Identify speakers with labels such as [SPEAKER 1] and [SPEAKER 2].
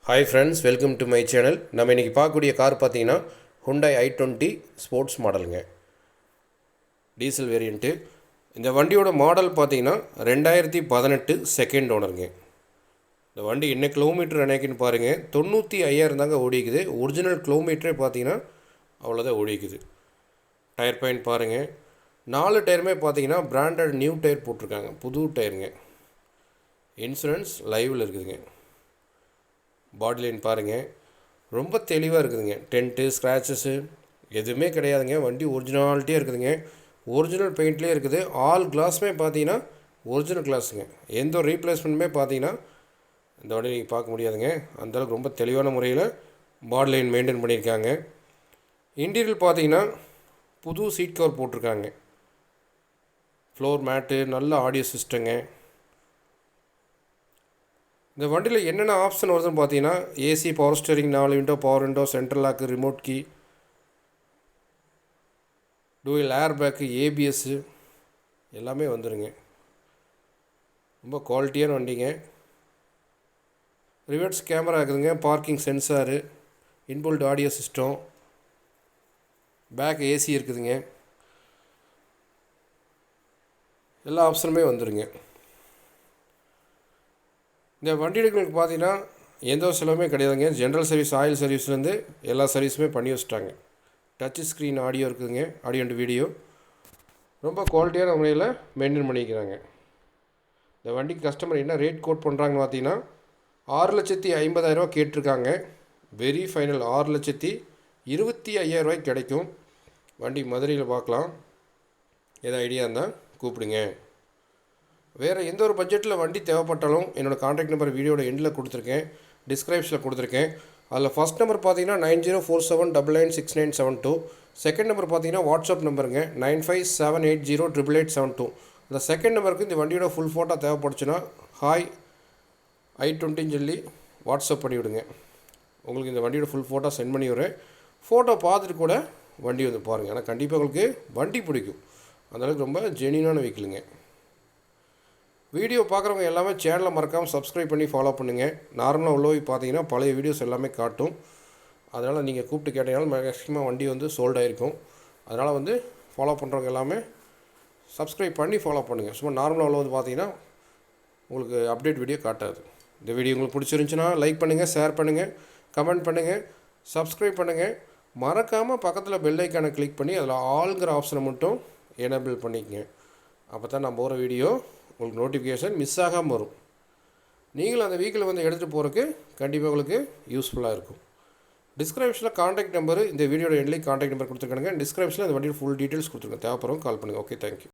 [SPEAKER 1] Hi friends, welcome to my channel. நம்ம இன்னைக்கு பார்க்கக்கூடிய கார் பார்த்தீங்கன்னா Hyundai i20 ஸ்போர்ட்ஸ் மாடலுங்க, டீசல் வேரியண்ட்டு. இந்த வண்டியோட மாடல் பார்த்தீங்கன்னா 2018 செகண்ட் ஓனருங்க. இந்த வண்டி என்ன கிலோமீட்டர் நினைக்குன்னு பாருங்கள், 95,000 தாங்க ஓடிக்குது. ஒரிஜினல் கிலோமீட்டரே பார்த்தீங்கன்னா அவ்வளோதான் ஓடிக்குது. டயர் பாயிண்ட் பாருங்கள், 4 டயருமே பார்த்தீங்கன்னா பிராண்டட் நியூ டயர் போட்டிருக்காங்க, புது டயருங்க. இன்சூரன்ஸ் லைவில் இருக்குதுங்க. பாடி லைன் பாருங்கள், ரொம்ப தெளிவாக இருக்குதுங்க. டென்ட்டு ஸ்க்ராச்சஸ்ஸு எதுவுமே கிடையாதுங்க. வண்டி ஒரிஜினாலிட்டியாக இருக்குதுங்க. ஒரிஜினல் பெயிண்ட்லேயே இருக்குது. ஆல் கிளாஸுமே பார்த்தீங்கன்னா ஒரிஜினல் கிளாஸுங்க. எந்த ஒரு ரீப்ளேஸ்மெண்ட்டுமே பார்த்தீங்கன்னா இந்த வண்டி நீங்கள் பார்க்க முடியாதுங்க. அந்தளவுக்கு ரொம்ப தெளிவான முறையில் பாடி லைன் மெயின்டைன் பண்ணியிருக்காங்க. இன்டீரியல் பார்த்தீங்கன்னா புது சீட் கவர் போட்டிருக்காங்க. ஃப்ளோர் மேட்டு, நல்ல ஆடியோ சிஸ்டங்க. இந்த வண்டியில் என்னென்ன ஆப்ஷன் வருதுன்னு பார்த்தீங்கன்னா AC, power steering, 4 window, power window, central lock, remote key, dual air bag, ABS எல்லாமே வந்துடுங்க. ரொம்ப குவாலிட்டியான வண்டிங்க. ரிவர்ஸ் கேமரா இருக்குதுங்க, parking sensor, inbuilt audio system, back AC இருக்குதுங்க. எல்லா ஆப்ஷனுமே வந்துடுங்க. இந்த வண்டிகளுக்கு பார்த்தீங்கன்னா எந்த ஒரு செலவுமே கிடையாதுங்க. ஜென்ரல் சர்வீஸ், ஆயில் சர்வீஸ்லேருந்து எல்லா சர்வீஸுமே பண்ணி வச்சுட்டாங்க. டச் ஸ்க்ரீன் ஆடியோ இருக்குதுங்க, ஆடியோ அண்ட் வீடியோ ரொம்ப குவாலிட்டியான முறையில் மெயின்டைன் பண்ணிக்கிறாங்க. இந்த வண்டிக்கு கஸ்டமர் என்ன ரேட் கோட் பண்ணுறாங்கன்னு பார்த்தீங்கன்னா 6,50,000 கேட்டிருக்காங்க. வெரி ஃபைனல் 6,25,000 கிடைக்கும். வண்டி மதுரையில் பார்க்கலாம். ஏதாவது ஐடியா இருந்தால் கூப்பிடுங்க. வேறு எந்த ஒரு பட்ஜெட்டில் வண்டி தேவைப்பட்டாலும் என்னோடய கான்டாக்ட் நம்பர் வீடியோட எண்டில் கொடுத்துருக்கேன், டிஸ்கிரிப்ஷனில் கொடுத்துருக்கேன். அதில் ஃபஸ்ட் நம்பர் பார்த்தீங்கன்னா 9047996972. செகண்ட் நம்பர் பார்த்தீங்கன்னா வாட்ஸ்அப் நம்பருங்க 9578088872. அந்த செகண்ட் நம்பருக்கு இந்த வண்டியோட ஃபுல் ஃபோட்டோ தேவைப்படுச்சுன்னா ஹாய் i20 சொல்லி வாட்ஸ்அப் பண்ணிவிடுங்க. உங்களுக்கு இந்த வண்டியோட ஃபுல் ஃபோட்டோ சென்ட் பண்ணி விடுறேன். ஃபோட்டோ பார்த்துட்டு கூட வண்டி வந்து பாருங்கள். ஆனால் கண்டிப்பாக உங்களுக்கு வண்டி பிடிக்கும். அந்தளவுக்கு ரொம்ப ஜெனியூனான வெஹிக்கிளுங்க. வீடியோ பார்க்குறவங்க எல்லாமே சேனலை மறக்காமல் சப்ஸ்கிரைப் பண்ணி ஃபாலோ பண்ணுங்கள். நார்மலாக உள்ள போய் பார்த்தீங்கன்னா பழைய வீடியோஸ் எல்லாமே காட்டும். அதனால் நீங்கள் கூப்பிட்டு கேட்டீங்கனாலும் மேக்ஸிமம் வண்டி வந்து சோல்ட் ஆகிருக்கும். அதனால் வந்து ஃபாலோ பண்ணுறவங்க எல்லாமே சப்ஸ்கிரைப் பண்ணி ஃபாலோ பண்ணுங்கள். சும்மா நார்மலாக உள்ள வந்து பார்த்தீங்கன்னா உங்களுக்கு அப்டேட் வீடியோ காட்டாது. இந்த வீடியோ உங்களுக்கு பிடிச்சிருந்துச்சுன்னா லைக் பண்ணுங்கள், ஷேர் பண்ணுங்கள், கமெண்ட் பண்ணுங்கள், சப்ஸ்கிரைப் பண்ணுங்கள். மறக்காமல் பக்கத்தில் பெல் ஐக்கானை கிளிக் பண்ணி அதில் ஆளுங்கிற ஆப்ஷனை மட்டும் எனேபிள் பண்ணிக்கங்க. அப்போ தான் நான் போகிற வீடியோ உங்களுக்கு நோட்டிஃபிகேஷன் மிஸ் ஆகாமல் வரும். நீங்களும் அந்த வீக்கில் வந்து எடுத்துகிட்டு போகிறதுக்கு கண்டிப்பாக உங்களுக்கு யூஸ்ஃபுல்லாக இருக்கும். டிஸ்கிரிப்ஷனில் கான்டாக்ட் நம்பர், இந்த வீடியோட எண்ட்லேயும் கான்டாக்ட் நம்பர் கொடுத்துருக்காங்க. டிஸ்கிரிப்ஷனில் அந்த வண்டியோட ஃபுல் டீட்டெயில்ஸ் கொடுத்துருக்கேன். தேவைப்படுறவங்க கால் பண்ணுங்கள். Okay, thank you.